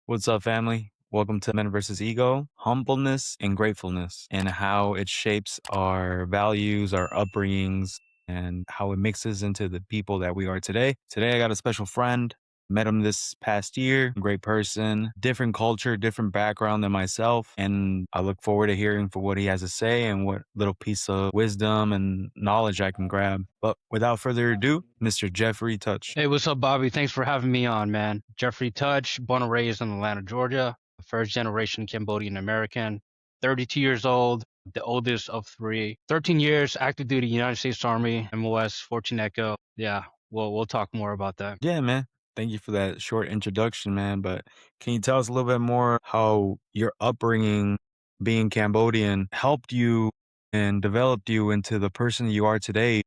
What's up, family? Welcome to Men versus Ego, Humbleness and Gratefulness, and how it shapes our values, our upbringings, and how it mixes into the people that we are today. Today, I got a special friend. Met him this past year. Great person, different culture, different background than myself. And I look forward to hearing for what he has to say and what little piece of wisdom and knowledge I can grab. But without further ado, Mr. Jeffrey Touch. Hey, what's up, Bobby? Thanks for having me on, man. Jeffrey Touch, born and raised in Atlanta, Georgia, first generation Cambodian American, 32 years old, the oldest of three, 13 years, active duty United States Army, MOS, 14 Echo. Yeah, we'll talk more about that. Yeah, man. Thank you for that short introduction, man. But can you tell us a little bit more how your upbringing being Cambodian helped you and developed you into the person you are today?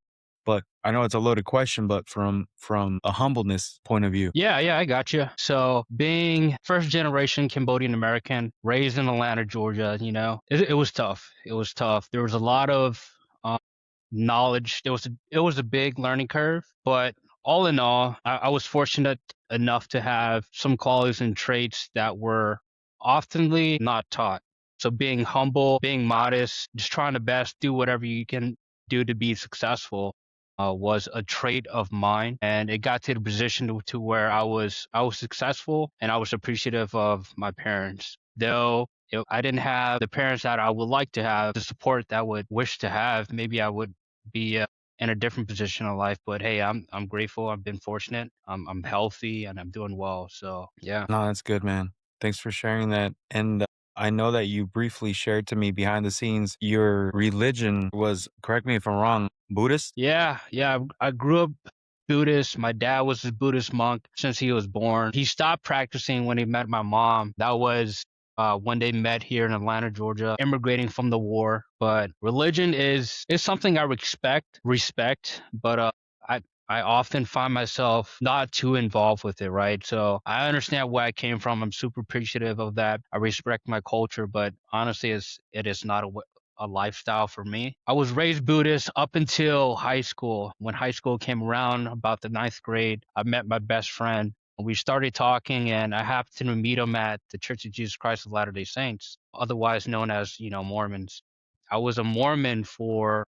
But I know it's a loaded question, but from a humbleness point of view. Yeah, I got you. So, being first generation Cambodian American, raised in Atlanta, Georgia, it was tough. It was tough. There was a lot of knowledge. It was a big learning curve, but all in all, I was fortunate enough to have some qualities and traits that were oftenly not taught. So being humble, being modest, just trying to best do whatever you can do to be successful was a trait of mine, and it got to the position to where I was successful, and I was appreciative of my parents. Though I didn't have the parents that I would like to have, the support that I would wish to have, maybe I would be in a different position in life. But hey, I'm grateful. I've been fortunate. I'm healthy and I'm doing well. So yeah. No, that's good, man. Thanks for sharing that. And I know that you briefly shared to me behind the scenes your religion was, correct me if I'm wrong, Buddhist? Yeah. I grew up Buddhist. My dad was a Buddhist monk since he was born. He stopped practicing when he met my mom. That was when they met here in Atlanta, Georgia, immigrating from the war. But religion is something I respect, but I often find myself not too involved with it, right? So I understand where I came from. I'm super appreciative of that. I respect my culture, but honestly, it is not a lifestyle for me. I was raised Buddhist up until high school. When high school came around, about the ninth grade, I met my best friend. We started talking, and I happened to meet him at the Church of Jesus Christ of Latter-day Saints, otherwise known as, Mormons. I was a Mormon for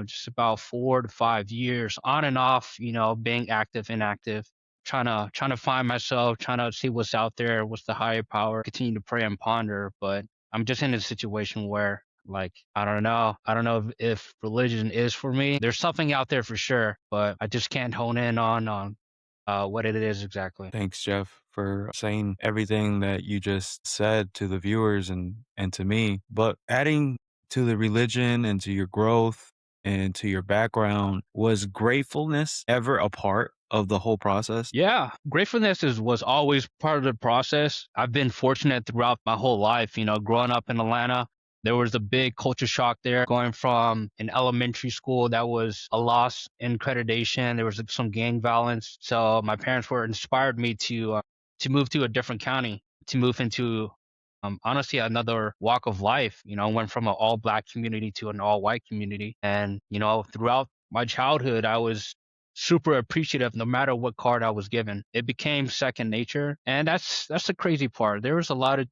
just about 4 to 5 years, on and off, being active, inactive, trying to find myself, trying to see what's out there, what's the higher power, continue to pray and ponder. But I'm just in a situation where, like, I don't know if religion is for me. There's something out there for sure, but I just can't hone in on what it is exactly. Thanks, Jeff, for saying everything that you just said to the viewers and to me. But adding to the religion and to your growth and to your background, was gratefulness ever a part of the whole process? Yeah, gratefulness was always part of the process. I've been fortunate throughout my whole life, growing up in Atlanta. There was a big culture shock there, going from an elementary school that was a loss in accreditation. There was some gang violence. So my parents were inspired me to move to a different county, to move into honestly another walk of life. Went from an all black community to an all white community. And, throughout my childhood, I was super appreciative no matter what card I was given. It became second nature. And that's the crazy part. There was a lot of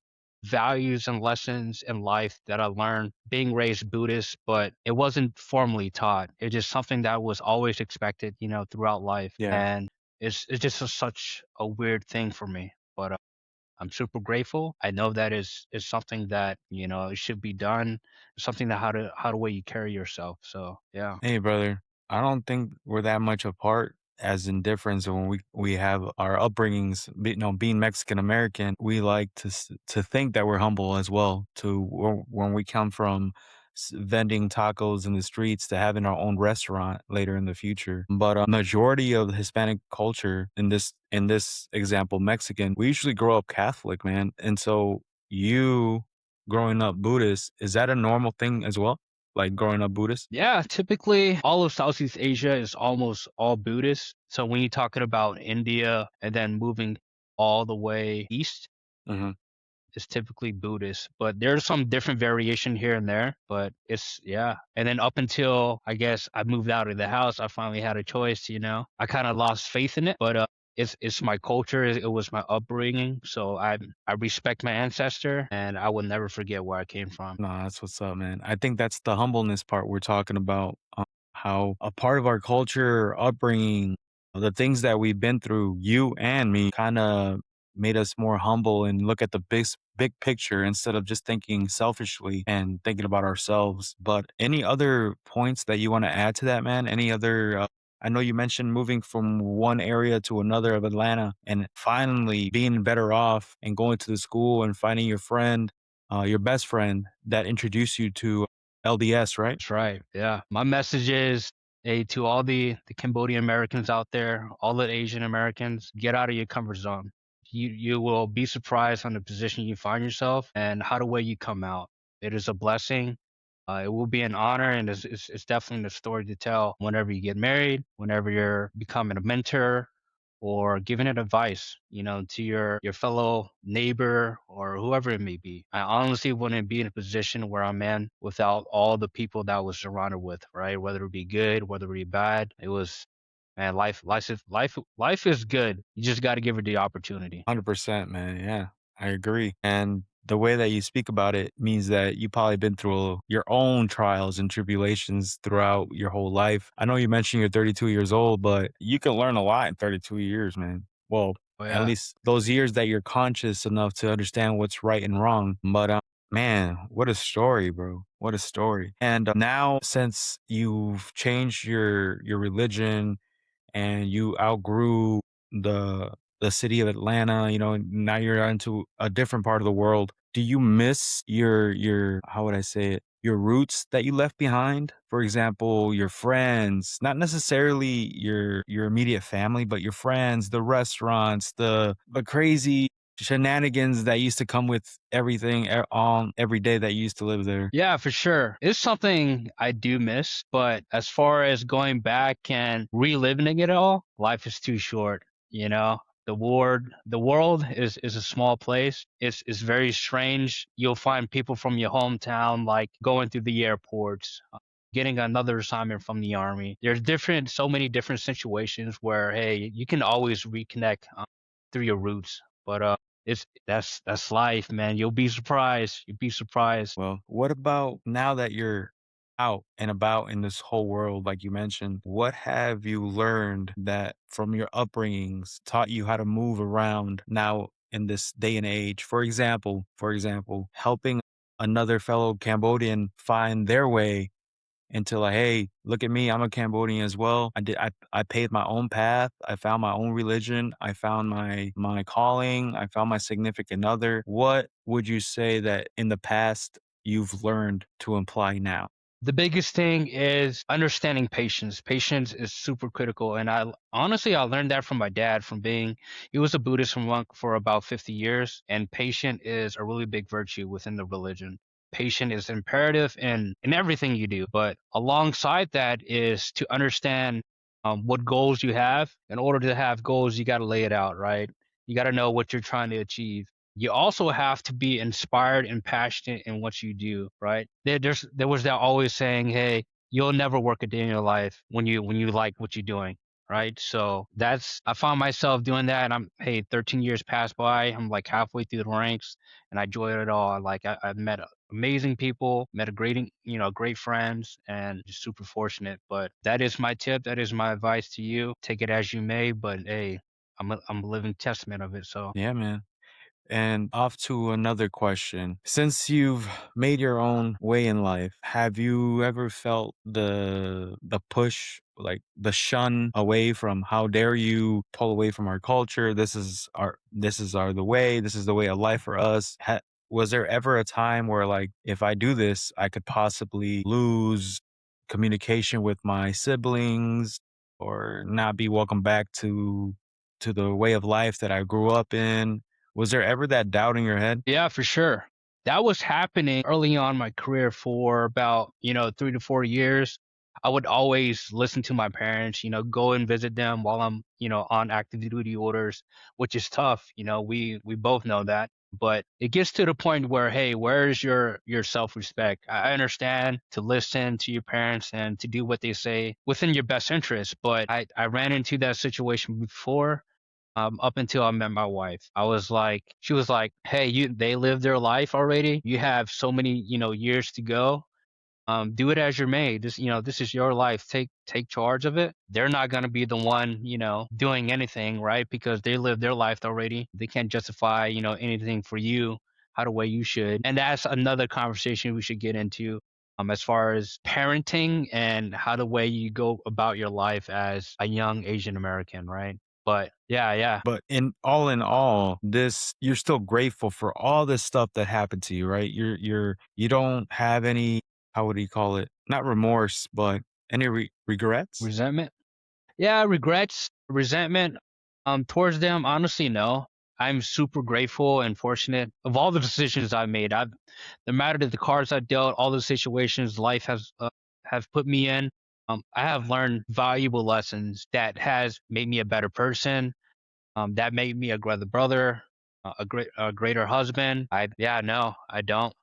values and lessons in life that I learned being raised Buddhist, but it wasn't formally taught. It's just something that was always expected, throughout life. Yeah. And it's just such a weird thing for me. But I'm super grateful. I know that is something that, it should be done. Something that how the way you carry yourself. So yeah. Hey, brother, I don't think we're that much apart as in difference when we have our upbringings. Being Mexican American, we like to think that we're humble as well. To when we come from vending tacos in the streets to having our own restaurant later in the future. But a majority of the Hispanic culture in this example, Mexican, we usually grow up Catholic, man. And so you growing up Buddhist, is that a normal thing as well? Like growing up Buddhist? Yeah, typically all of Southeast Asia is almost all Buddhist. So when you're talking about India and then moving all the way east, Mhm. it's typically Buddhist. But there's some different variation here and there. But it's yeah. And then up until I guess I moved out of the house, I finally had a choice. I kind of lost faith in it, but it's my culture. It was my upbringing. So I respect my ancestor, and I will never forget where I came from. Nah, that's what's up, man. I think that's the humbleness part we're talking about. How a part of our culture, upbringing, the things that we've been through, you and me, kind of made us more humble and look at the big picture instead of just thinking selfishly and thinking about ourselves. But any other points that you want to add to that, man? Any other? I know you mentioned moving from one area to another of Atlanta and finally being better off and going to the school and finding your best friend that introduced you to LDS, right? That's right. Yeah. My message is, hey, to all the Cambodian Americans out there, all the Asian Americans, get out of your comfort zone. You will be surprised on the position you find yourself and how the way you come out. It is a blessing. It will be an honor, and it's definitely a story to tell whenever you get married, whenever you're becoming a mentor, or giving it advice, to your fellow neighbor or whoever it may be. I honestly wouldn't be in a position where I'm in without all the people that I was surrounded with, right? Whether it be good, whether it be bad. It was, man, life is good. You just got to give it the opportunity. 100%, man. Yeah, I agree. And the way that you speak about it means that you probably been through your own trials and tribulations throughout your whole life. I know you mentioned you're 32 years old, but you can learn a lot in 32 years, man. Well, Oh at yeah. least those years that you're conscious enough to understand what's right and wrong. But man, what a story, bro. What a story. And now since you've changed your religion and you outgrew the the city of Atlanta, now you're into a different part of the world. Do you miss your how would I say it? Your roots that you left behind? For example, your friends, not necessarily your immediate family, but your friends, the restaurants, the crazy shenanigans that used to come with everything on every day that you used to live there. Yeah, for sure. It's something I do miss, but as far as going back and reliving it all, life is too short, you know. The world is a small place. It's very strange. You'll find people from your hometown like going through the airports, getting another assignment from the army. There's so many different situations where hey, you can always reconnect through your roots. But that's life, man. You'll be surprised. You'll be surprised. Well, what about now that you're out and about in this whole world, like you mentioned, what have you learned that from your upbringings taught you how to move around now in this day and age? For example, helping another fellow Cambodian find their way into like, hey, look at me, I'm a Cambodian as well. I paved my own path. I found my own religion. I found my calling. I found my significant other. What would you say that in the past you've learned to apply now? The biggest thing is understanding patience. Patience is super critical. And I learned that from my dad he was a Buddhist monk for about 50 years. And patient is a really big virtue within the religion. Patient is imperative in everything you do. But alongside that is to understand what goals you have. In order to have goals, you got to lay it out, right? You got to know what you're trying to achieve. You also have to be inspired and passionate in what you do, right? There was that always saying, "Hey, you'll never work a day in your life when you like what you're doing." Right. So I found myself doing that. And 13 years passed by. I'm like halfway through the ranks and I enjoyed it all. I've met amazing people, met great friends and just super fortunate. But that is my tip. That is my advice to you. Take it as you may. But hey, I'm a living testament of it. So Yeah, man. And off to another question. Since you've made your own way in life, have you ever felt the push, like the shun away from how dare you pull away from our culture? This is our this is the way of life for us. Was there ever a time where like if I do this, I could possibly lose communication with my siblings or not be welcome back to the way of life that I grew up in? Was there ever that doubt in your head? yeah, for sure. That was happening early on in my career for about, 3 to 4 years. I would always listen to my parents, go and visit them while I'm, on active duty orders, which is tough. We both know that. But it gets to the point where, hey, where is your self-respect? I understand to listen to your parents and to do what they say within your best interest. But I ran into that situation before up until I met my wife. I was like, she was like, "Hey, they live their life already. You have so many, years to go. Do it as you're made. This is your life. Take charge of it. They're not gonna be the one, doing anything, right? Because they live their life already. They can't justify, anything for you how the way you should. And that's another conversation we should get into. As far as parenting and how the way you go about your life as a young Asian American, right? But yeah, yeah. But in all, this you're still grateful for all this stuff that happened to you, right? You don't have any, how would you call it? Not remorse, but any regrets? Resentment. Yeah, regrets, resentment, towards them, honestly, no. I'm super grateful and fortunate of all the decisions I've made. No matter the cards I dealt, all the situations life has have put me in. I have learned valuable lessons that has made me a better person. That made me a greater brother, a greater husband. Yeah, no, I don't,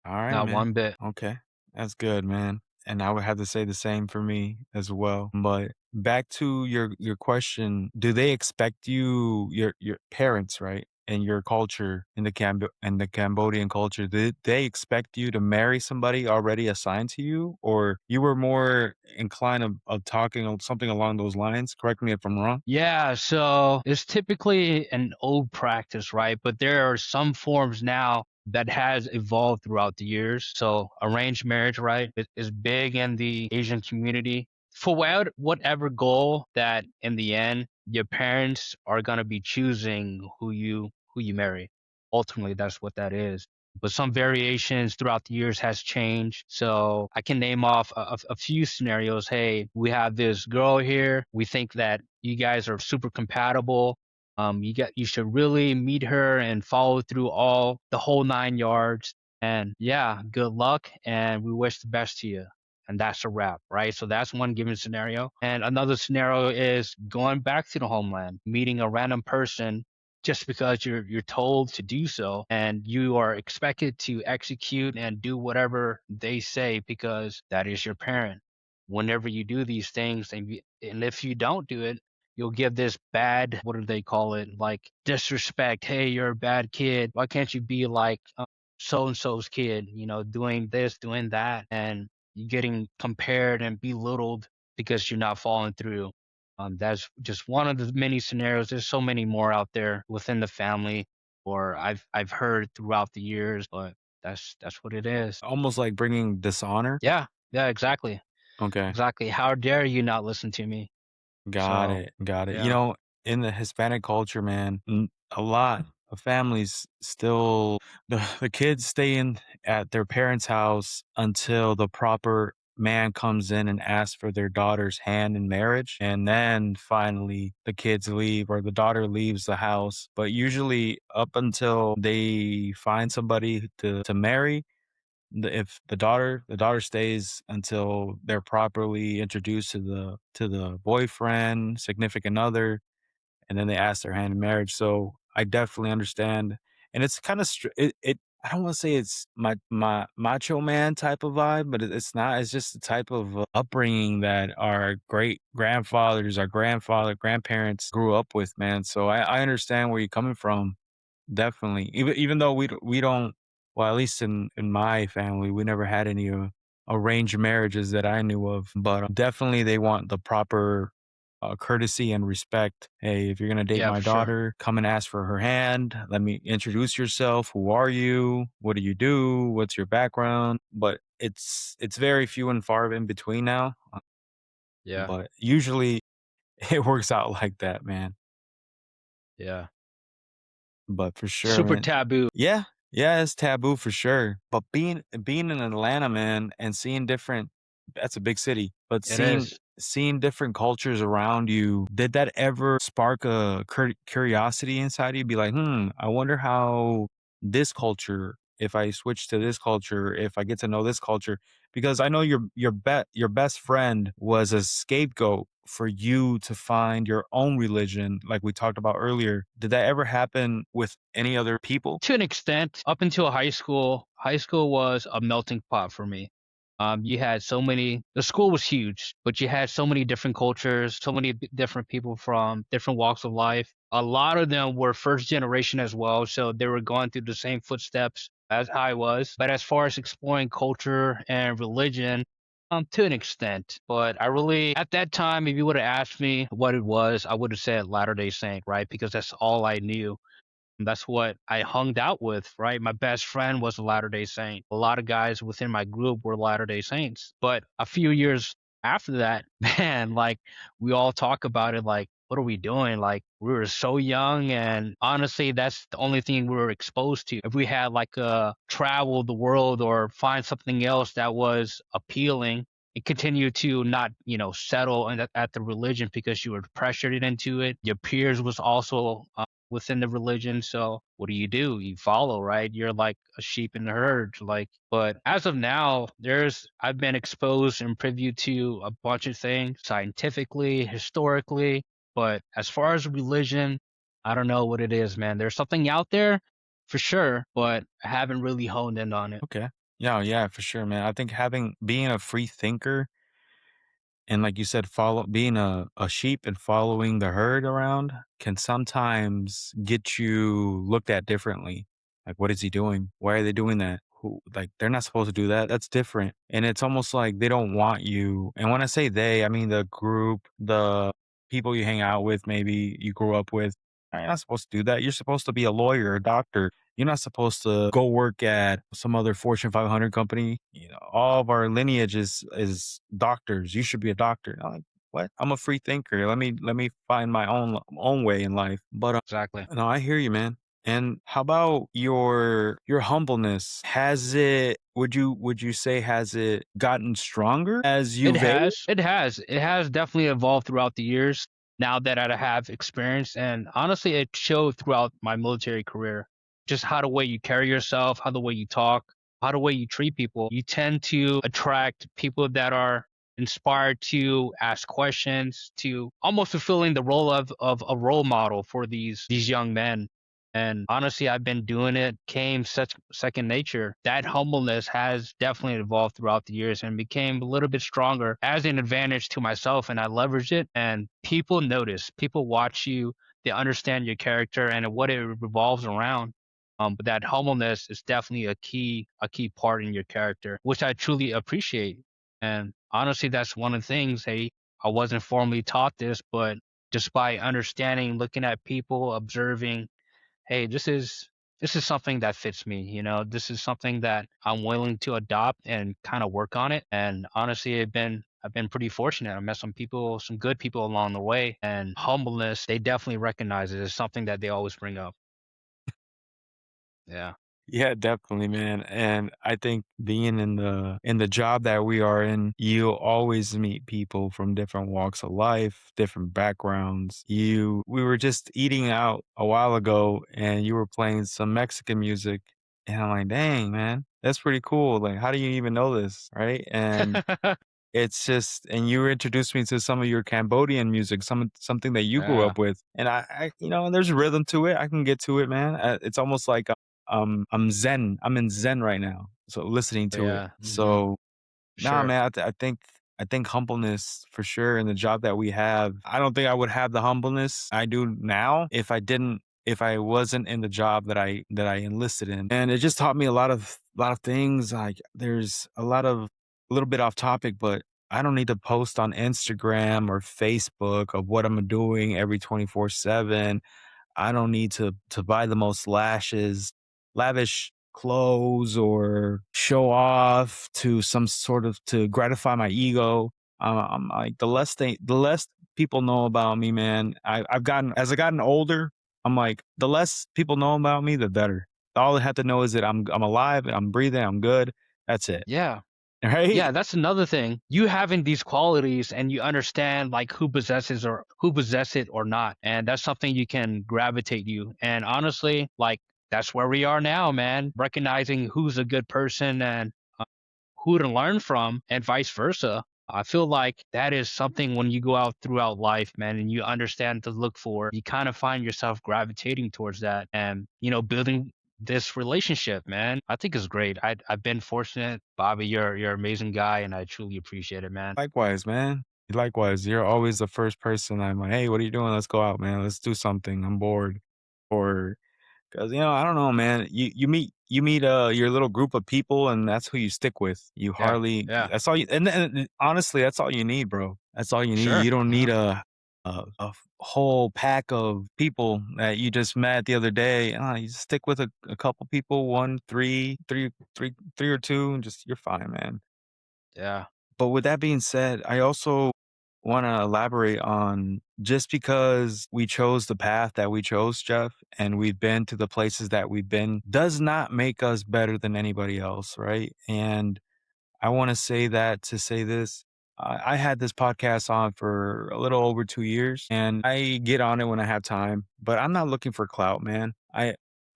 All right, not man. one bit. Okay. That's good, man. And I would have to say the same for me as well. But back to your question, do they expect you, your parents, right? And your culture in the Cambodian culture, did they expect you to marry somebody already assigned to you, or you were more inclined of talking of something along those lines? Correct me if I'm wrong. Yeah, so it's typically an old practice, right? But there are some forms now that has evolved throughout the years. So arranged marriage, right, is big in the Asian community. For whatever goal that in the end your parents are gonna be choosing who you marry. Ultimately, that's what that is. But some variations throughout the years has changed. So I can name off a few scenarios. Hey, we have this girl here. We think that you guys are super compatible. You should really meet her and follow through all the whole 9 yards. And yeah, good luck, and we wish the best to you. And that's a wrap, right? So that's one given scenario. And another scenario is going back to the homeland, meeting a random person just because you're told to do so, and you are expected to execute and do whatever they say because that is your parent. Whenever you do these things, and if you don't do it, you'll give this bad, what do they call it, like disrespect. Hey, you're a bad kid. Why can't you be like so and so's kid, doing this, doing that, and you're getting compared and belittled because you're not following through. That's just one of the many scenarios. There's so many more out there within the family, or I've heard throughout the years, but that's what it is. Almost like bringing dishonor. Yeah, yeah, exactly, Okay. exactly. How dare you not listen to me? Got So, it, got it. yeah. In the Hispanic culture, man, a lot of families still the kids stay in at their parents' house until the proper man comes in and asks for their daughter's hand in marriage, and then finally the kids leave or the daughter leaves the house. But usually up until they find somebody to marry, if the daughter stays until they're properly introduced to the boyfriend, significant other, and then they ask their hand in marriage. So I definitely understand, and it's kind of it. I don't want to say it's my macho man type of vibe, but it's not. It's just the type of upbringing that our great grandfathers, our grandparents grew up with, man. So I understand where you're coming from. Definitely. Even though we don't, well, at least in my family, we never had any, arranged marriages that I knew of, but, definitely they want the proper, courtesy and respect. "Hey, if you're gonna date Yeah, my for sure. daughter, come and ask for her hand. Let me introduce yourself. Who are you? What do you do? What's your background?" But it's very few and far in between now, Yeah, but usually it works out like that, man. yeah. But for sure, Super man. taboo. Yeah, yeah, it's taboo for sure. But being in Atlanta, man, and seeing different, that's a big city, but It seeing is. seeing different cultures around you, did that ever spark a curiosity inside you? Be like, I wonder how this culture, if I switch to this culture, if I get to know this culture, because I know your best friend was a scapegoat for you to find your own religion, like we talked about earlier. Did that ever happen with any other people? To an extent, up until high school was a melting pot for me. You had so many, the school was huge, but you had so many different cultures, so many different people from different walks of life. A lot of them were first generation as well. So they were going through the same footsteps as I was. But as far as exploring culture and religion, to an extent, but I really, at that time, if you would have asked me what it was, I would have said Latter Day Saint, right? Because that's all I knew. That's what I hung out with, right? My best friend was a Latter day Saint. A lot of guys within my group were Latter day Saints. But a few years after that, man, like we all talk about it like, what are we doing? Like we were so young, and honestly, that's the only thing we were exposed to. If we had like travel the world or find something else that was appealing and continue to not, settle at the religion because you were pressured into it. Your peers was also within the religion. So what do? You follow, right? You're like a sheep in the herd. Like, but as of now, I've been exposed and privy to a bunch of things scientifically, historically. But as far as religion, I don't know what it is, man. There's something out there for sure, but I haven't really honed in on it. Okay. Yeah, yeah, for sure, man. I think being a free thinker and like you said, being a sheep and following the herd around can sometimes get you looked at differently. Like, what is he doing? Why are they doing that? Who like they're not supposed to do that. That's different. And it's almost like they don't want you. And when I say they, I mean the group, the people you hang out with, maybe you grew up with. You're not supposed to do that. You're supposed to be a lawyer, a doctor. You're not supposed to go work at some other Fortune 500 company. All of our lineage is doctors. You should be a doctor. I'm like, what? I'm a free thinker. Let me find my own way in life. But Exactly. no, I hear you, man. And how about your humbleness? Would you say has it gotten stronger as It you've aged? has. It has. It has definitely evolved throughout the years now that I have experience. And honestly, it showed throughout my military career. Just how the way you carry yourself, how the way you talk, how the way you treat people. You tend to attract people that are inspired to ask questions, to almost fulfilling the role of a role model for these young men. And honestly, I've been doing it, came such second nature. That humbleness has definitely evolved throughout the years and became a little bit stronger as an advantage to myself. And I leverage it, and people notice, people watch you, they understand your character and what it revolves around. But that humbleness is definitely a key part in your character, which I truly appreciate. And honestly, that's one of the things. Hey, I wasn't formally taught this, but just by understanding, looking at people, observing, hey, this is something that fits me, this is something that I'm willing to adopt and kind of work on it. And honestly, I've been pretty fortunate. I met some people, some good people along the way, and humbleness, they definitely recognize it as something that they always bring up. Yeah. Yeah, definitely, man. And I think being in the job that we are in, you always meet people from different walks of life, different backgrounds. We were just eating out a while ago and you were playing some Mexican music. And I'm like, dang, man, that's pretty cool. Like, how do you even know this? Right. And it's just and you introduced me to some of your Cambodian music, something that you grew Yeah. up with, and and there's a rhythm to it. I can get to it, man. It's almost like I'm zen. I'm in zen right now, so listening to it. Yeah. So nah, Sure. man, I think humbleness for sure in the job that we have. I don't think I would have the humbleness I do now if I wasn't in the job that I enlisted in. And it just taught me a lot of things. Like there's a little bit off topic, but I don't need to post on Instagram or Facebook of what I'm doing every 24/7. I don't need to buy the most lavish clothes or show off to some sort of to gratify my ego. I'm like the less people know about me, man. I've gotten older. I'm like the less people know about me, the better. All they have to know is that I'm alive, I'm breathing, I'm good. That's it, Yeah. right? Yeah, that's another thing. You having these qualities and you understand like who possesses or who possess it or not. And that's something you can gravitate you. And honestly, like that's where we are now, man. Recognizing who's a good person and who to learn from and vice versa. I feel like that is something when you go out throughout life, man, and you understand to look for, you kind of find yourself gravitating towards that and, building this relationship, man. I think it's great. I've been fortunate. Bobby, you're an amazing guy, and I truly appreciate it, man. Likewise, man. Likewise, you're always the first person I'm like, "Hey, what are you doing? Let's go out, man. Let's do something. I'm bored." Or 'cause, I don't know, man. You meet your little group of people, and that's who you stick with. You Yeah, hardly yeah, that's all you and honestly, that's all you need, bro. That's all you need. sure. You don't Yeah, need a whole pack of people that you just met the other day. You just stick with a couple people, 1, 3 or 2, and just you're fine, man. yeah. But with that being said, I also wanna elaborate on just because we chose the path that we chose, Jeff, and we've been to the places that we've been, does not make us better than anybody else, right? And I wanna say that to say this, I had this podcast on for a little over 2 years, and I get on it when I have time, but I'm not looking for clout, man.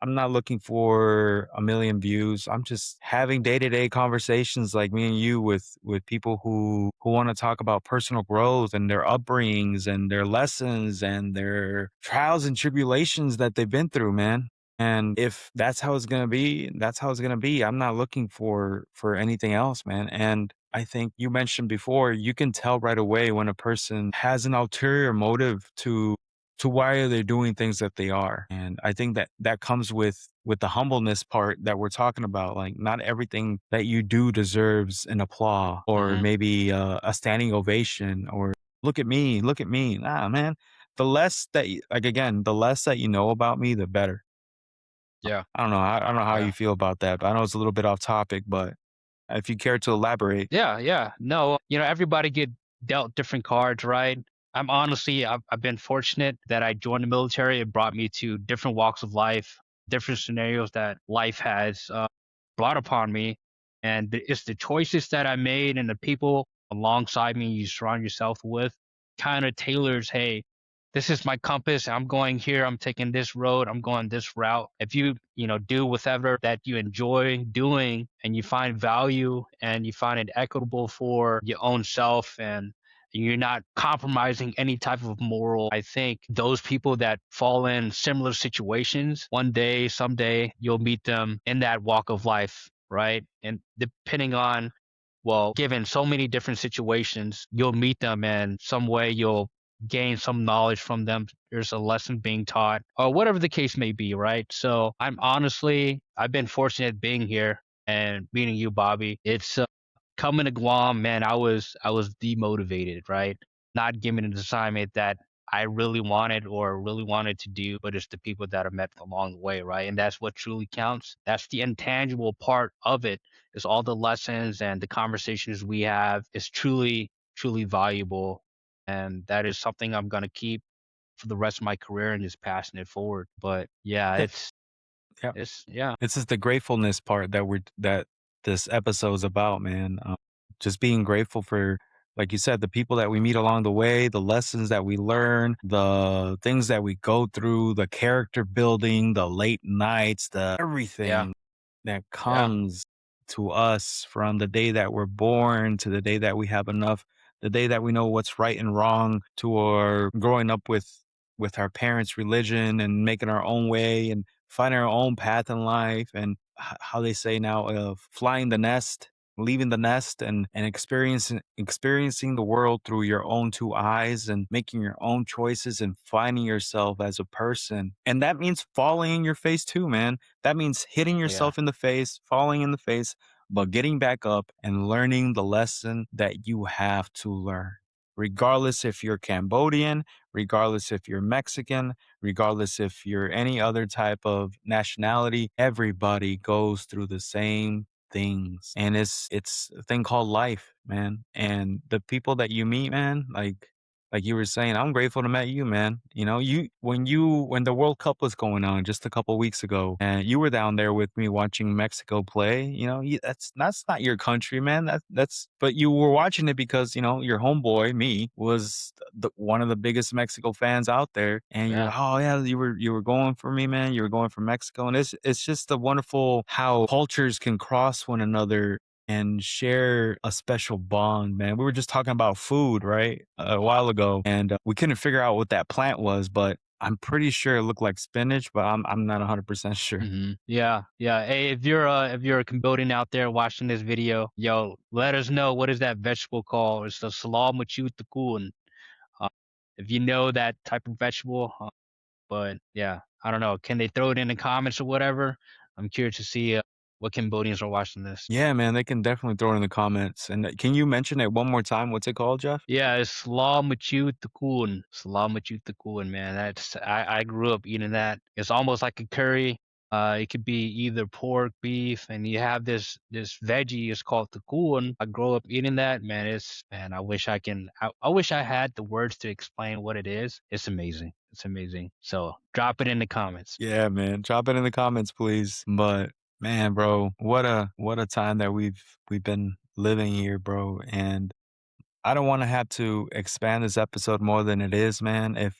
I'm not looking for a million views. I'm just having day-to-day conversations like me and you with people who wanna talk about personal growth and their upbringings and their lessons and their trials and tribulations that they've been through, man. And if that's how it's gonna be, that's how it's gonna be. I'm not looking for anything else, man. And I think you mentioned before, you can tell right away when a person has an ulterior motive to why they're doing things that they are. And I think that that comes with the humbleness part that we're talking about. Like not everything that you do deserves an applause or Hmm. maybe a standing ovation or look at me, look at me. Nah, man. The less that like again, the less that you know about me, the better. Yeah, I don't know how you yeah. feel about that, but I know it's a little bit off topic, but if you care to elaborate. Yeah, yeah. No, everybody get dealt different cards, right? I've been fortunate that I joined the military. It brought me to different walks of life, different scenarios that life has brought upon me. And it's the choices that I made and the people alongside me you surround yourself with kind of tailors, hey, this is my compass. I'm going here. I'm taking this road. I'm going this route. If do whatever that you enjoy doing and you find value and you find it equitable for your own self and you're not compromising any type of moral, I think those people that fall in similar situations, one day, someday, you'll meet them in that walk of life, right? And depending on, well, given so many different situations, you'll meet them and some way you'll gain some knowledge from them. There's a lesson being taught or whatever the case may be, right? So I've been fortunate being here and meeting you, Bobby. It's coming to Guam, man. I was demotivated, right? Not given an assignment that I really wanted to do, but it's the people that I met along the way, right? And that's what truly counts. That's the intangible part of it. Is all the lessons and the conversations we have is truly, truly valuable, and that is something I'm gonna keep for the rest of my career and just passing it forward. But yeah, Yeah, yeah. it's yeah, This is the gratefulness part that this episode's about, man. Just being grateful for, like you said, the people that we meet along the way, the lessons that we learn, the things that we go through, the character building, the late nights, the yeah, everything that yeah, comes to us from the day that we're born to the day that we have enough, the day that we know what's right and wrong, to our growing up with our parents' religion and making our own way and finding our own path in life and how they say now flying the nest, leaving the nest and experiencing the world through your own two eyes and making your own choices and finding yourself as a person. And that means falling in your face too, man. That means hitting yeah, yourself in the face, falling in the face, but getting back up and learning the lesson that you have to learn. Regardless if you're Cambodian, regardless if you're Mexican, regardless if you're any other type of nationality, everybody goes through the same things. And it's a thing called life, man. And the people that you meet, man, like you were saying, I'm grateful to met you, man. When the World Cup was going on just a couple weeks ago, and you were down there with me watching Mexico play, that's not your country, man. But you were watching it because your homeboy, me, was one of the biggest Mexico fans out there, and you're yeah, like, oh yeah, you were going for me, man. You were going for Mexico, and it's just a wonderful how cultures can cross one another and share a special bond, man. We were just talking about food, right? A while ago, and we couldn't figure out what that plant was, but I'm pretty sure it looked like spinach, but I'm not 100% sure. Yeah, yeah. Hey, if you're a Cambodian out there watching this video, yo, let us know what is that vegetable called. It's the salam machutakun. Uh, if you know that type of vegetable, but yeah, I don't know. Can they throw it in the comments or whatever? I'm curious to see what Cambodians are watching this. Yeah, man, they can definitely throw it in the comments. And can you mention it one more time? What's it called, Jeff? Yeah, it's slaw machutakun. Slaw machutakun, man. I grew up eating that. It's almost like a curry. It could be either pork, beef, and you have this veggie. It's called takun. I grew up eating that, man. I wish I wish I had the words to explain what it is. It's amazing. It's amazing. So drop it in the comments. Yeah, man. Drop it in the comments, please. But man, bro, what a time that we've been living here, bro. And I don't want to have to expand this episode more than it is, man. If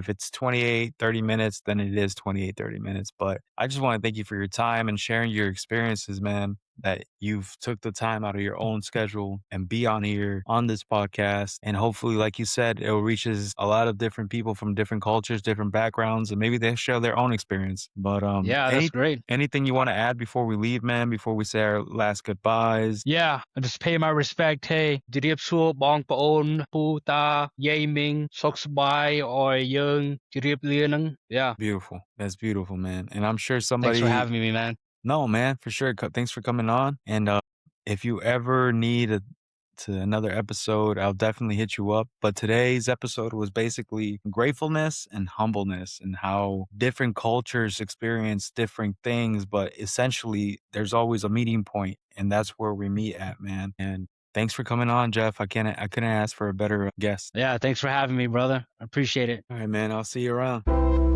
it's 28, 30 minutes, then it is 28, 30 minutes. But I just want to thank you for your time and sharing your experiences, man, that you've took the time out of your own schedule and be on here on this podcast. And hopefully, like you said, it reaches a lot of different people from different cultures, different backgrounds, and maybe they share their own experience. But Yeah, that's great. anything you want to add before we leave, man, before we say our last goodbyes? Yeah, I just pay my respect. Hey, Jiripsu bong paon puta yaming soksbai or yung Jirip lianang. Yeah, Beautiful. That's beautiful, man. And I'm sure thanks for somebody having me, man. no, man, for sure. Thanks for coming on. And if you ever need to another episode, I'll definitely hit you up. But today's episode was basically gratefulness and humbleness and how different cultures experience different things, but essentially there's always a meeting point, and that's where we meet at, man. And thanks for coming on, Jeff. I couldn't ask for a better guest. Yeah, thanks for having me, brother. I appreciate it. All right, man. I'll see you around.